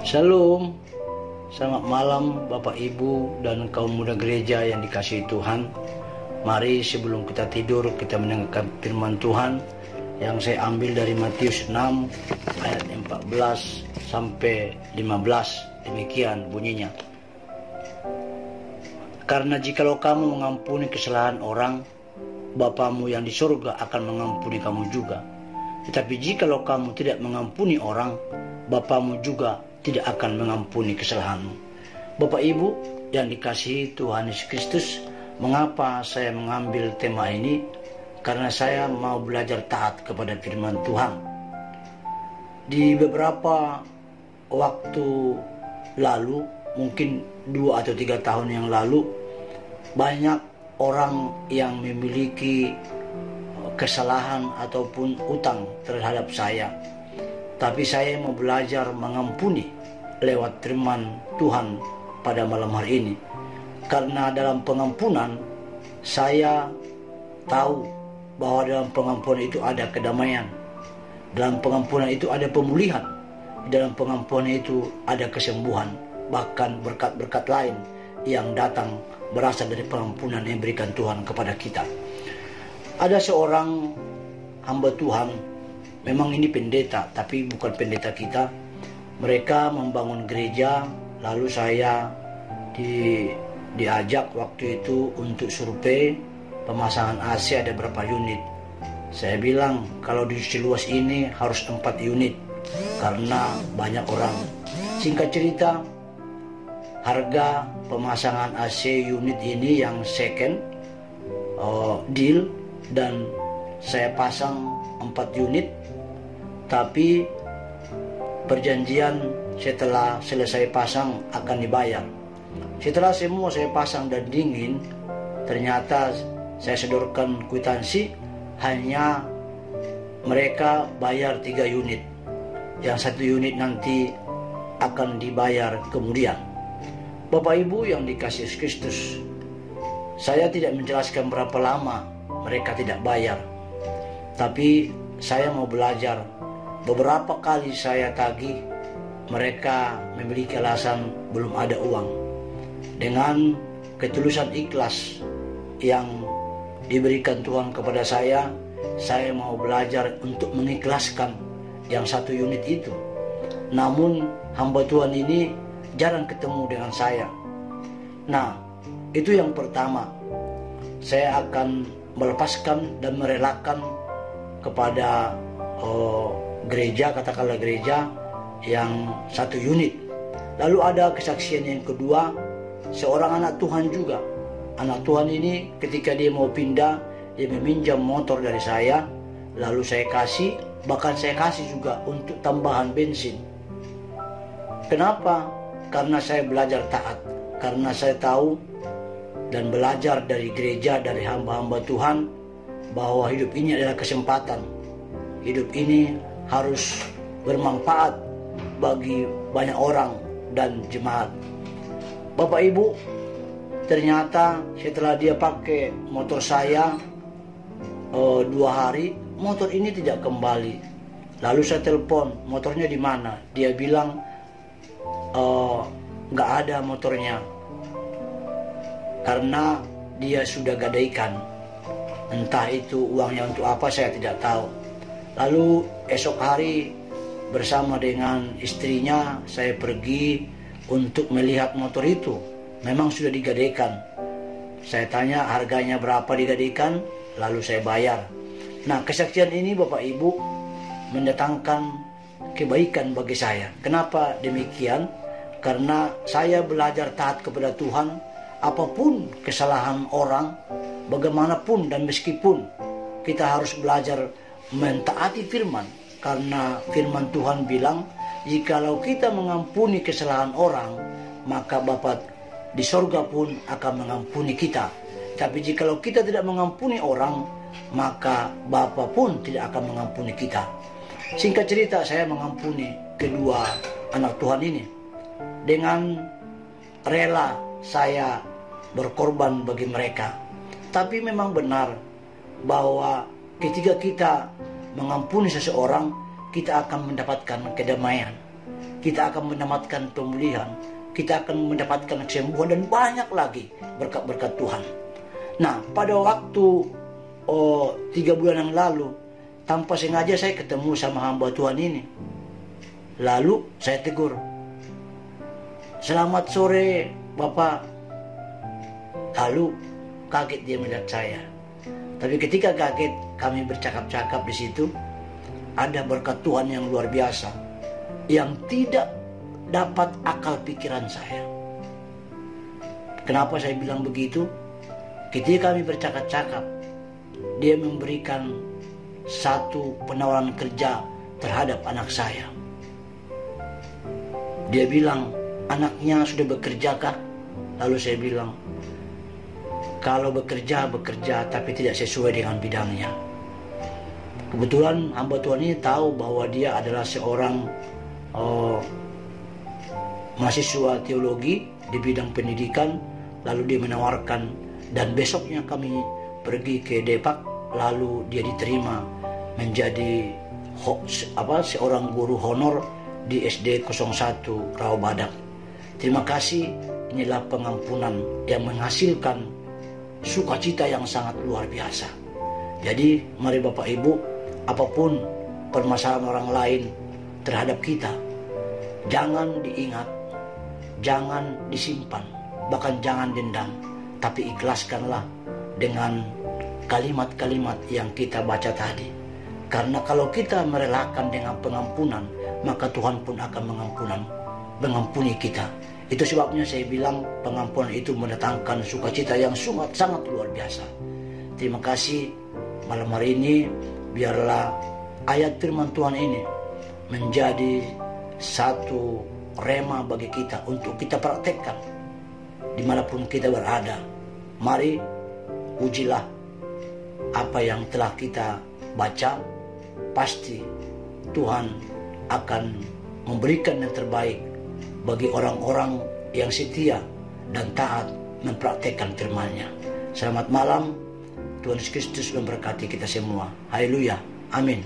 Shalom, selamat malam Bapak Ibu dan kaum muda gereja yang dikasihi Tuhan. Mari sebelum kita tidur kita mendengarkan firman Tuhan yang saya ambil dari Matius 6 ayat 14 sampai 15. Demikian bunyinya. Karena jikalau kamu mengampuni kesalahan orang, Bapamu yang di surga akan mengampuni kamu juga. Tetapi jikalau kamu tidak mengampuni orang, Bapamu juga tidak akan mengampuni kesalahanmu. Bapak Ibu yang dikasihi Tuhan Yesus Kristus, mengapa saya mengambil tema ini? Karena saya mau belajar taat kepada firman Tuhan. Di beberapa waktu lalu, mungkin 2 atau 3 tahun yang lalu, banyak orang yang memiliki kesalahan ataupun utang terhadap saya. Tapi saya mau belajar mengampuni lewat firman Tuhan pada malam hari ini. Karena dalam pengampunan, saya tahu bahwa dalam pengampunan itu ada kedamaian. Dalam pengampunan itu ada pemulihan. Dalam pengampunan itu ada kesembuhan. Bahkan berkat-berkat lain yang datang berasal dari pengampunan yang diberikan Tuhan kepada kita. Ada seorang hamba Tuhan, memang ini pendeta, tapi bukan pendeta kita. Mereka membangun gereja, lalu saya diajak waktu itu untuk survei pemasangan AC ada berapa unit. Saya bilang kalau di seluas ini harus 4 unit karena banyak orang. Singkat cerita, harga pemasangan AC unit ini yang second deal, dan saya pasang 4 unit. Tapi perjanjian setelah selesai pasang akan dibayar. Setelah semua saya pasang dan dingin, ternyata saya sodorkan kwitansi, hanya mereka bayar 3 unit. Yang 1 unit nanti akan dibayar kemudian. Bapak Ibu yang dikasihi Kristus, saya tidak menjelaskan berapa lama mereka tidak bayar. Tapi saya mau belajar. Beberapa kali saya tagih, mereka memiliki alasan belum ada uang. Dengan ketulusan ikhlas yang diberikan Tuhan kepada saya mau belajar untuk mengikhlaskan yang 1 unit itu. Namun hamba Tuhan ini jarang ketemu dengan saya. Nah, itu yang pertama. Saya akan melepaskan dan merelakan kepada gereja, katakanlah gereja yang 1 unit. Lalu ada kesaksian yang kedua, seorang anak Tuhan juga. Anak Tuhan ini ketika dia mau pindah, dia meminjam motor dari saya, lalu saya kasih, bahkan saya kasih juga untuk tambahan bensin. Kenapa? Karena saya belajar taat, karena saya tahu dan belajar dari gereja, dari hamba-hamba Tuhan, bahwa hidup ini adalah kesempatan. Hidup ini harus bermanfaat bagi banyak orang dan jemaat. Bapak Ibu, ternyata setelah dia pakai motor saya 2 hari, motor ini tidak kembali. Lalu saya telepon, motornya di mana? Dia bilang nggak ada motornya, karena dia sudah gadaikan. Entah itu uangnya untuk apa, saya tidak tahu. Lalu esok hari bersama dengan istrinya saya pergi untuk melihat motor itu. Memang sudah digadaikan. Saya tanya harganya berapa digadaikan, lalu saya bayar. Nah, kesaksian ini Bapak Ibu mendatangkan kebaikan bagi saya. Kenapa demikian? Karena saya belajar taat kepada Tuhan. Apapun kesalahan orang, bagaimanapun dan meskipun, kita harus belajar mentaati firman. Karena firman Tuhan bilang, jikalau kita mengampuni kesalahan orang, maka Bapa di sorga pun akan mengampuni kita. Tapi jikalau kita tidak mengampuni orang, maka Bapa pun tidak akan mengampuni kita. Singkat cerita, saya mengampuni kedua anak Tuhan ini. Dengan rela saya berkorban bagi mereka. Tapi memang benar bahwa ketika kita mengampuni seseorang, kita akan mendapatkan kedamaian. kita akan mendapatkan pemulihan, kita akan mendapatkan kesembuhan, dan banyak lagi berkat-berkat Tuhan. Nah, pada waktu 3 bulan yang lalu, tanpa sengaja saya ketemu sama hamba Tuhan ini. Lalu saya tegur, "Selamat sore Bapak." Lalu kaget dia melihat saya. Tapi ketika kaget, kami bercakap-cakap di situ. Ada berkat Tuhan yang luar biasa, yang tidak dapat akal pikiran saya. Kenapa saya bilang begitu? Ketika kami bercakap-cakap, dia memberikan satu penawaran kerja terhadap anak saya. Dia bilang, "Anaknya sudah bekerja kah?" Lalu saya bilang, "Kalau bekerja, tapi tidak sesuai dengan bidangnya." Kebetulan hamba Tuhan ini tahu bahwa dia adalah seorang mahasiswa teologi di bidang pendidikan. Lalu dia menawarkan, dan besoknya kami pergi ke Depak. Lalu dia diterima menjadi seorang guru honor di SD 01 Rawabadak. Terima kasih, inilah pengampunan yang menghasilkan sukacita yang sangat luar biasa. Jadi mari Bapak Ibu, apapun permasalahan orang lain terhadap kita, jangan diingat, jangan disimpan, bahkan jangan dendam, tapi ikhlaskanlah dengan kalimat-kalimat yang kita baca tadi. Karena kalau kita merelakan dengan pengampunan, maka Tuhan pun akan mengampuni kita. Itu sebabnya saya bilang pengampunan itu mendatangkan sukacita yang sangat luar biasa. Terima kasih malam hari ini. Biarlah ayat firman Tuhan ini menjadi satu rema bagi kita untuk kita praktekkan dimanapun kita berada. Mari ujilah apa yang telah kita baca. Pasti Tuhan akan memberikan yang terbaik bagi orang-orang yang setia dan taat mempraktekkan firman-Nya. Selamat malam. Tuhan Yesus Kristus memberkati kita semua. Haleluya. Amin.